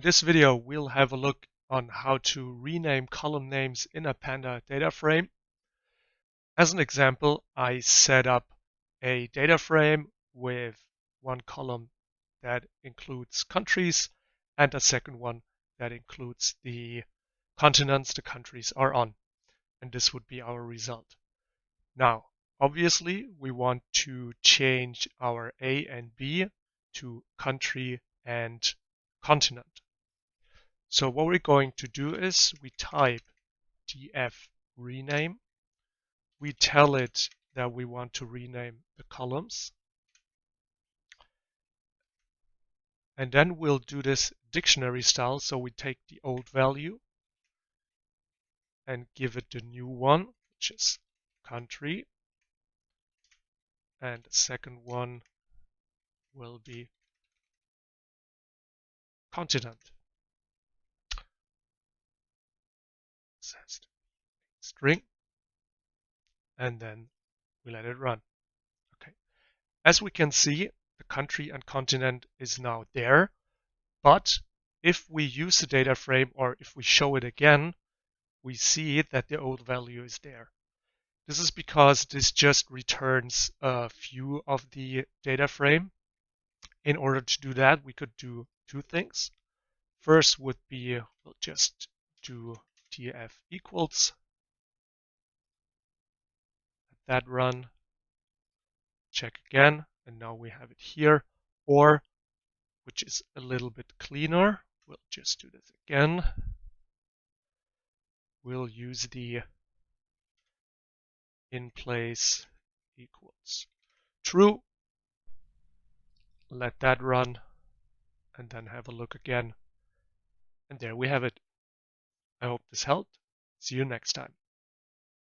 In this video, we'll have a look on how to rename column names in a Panda data frame. As an example, I set up a data frame with one column that includes countries and a second one that includes the continents the countries are on. And this would be our result. Now, obviously, we want to change our A and B to country and continent. So what we're going to do is we type df rename. We tell it that we want to rename the columns. And then we'll do this dictionary style. So we take the old value and give it the new one, which is country. And the second one will be continent. Says string. And then we let it run. Okay. As we can see, the country and continent is now there. But if we use the data frame or if we show it again, we see that the old value is there. This is because this just returns a view of the data frame. In order to do that, we could do two things. First would be we'll just do df equals. Let that run. Check again, and now we have it here. Or, which is a little bit cleaner, we'll just do this again. We'll use the in place equals true. Let that run, and then have a look again. And there we have it. I hope this helped. See you next time.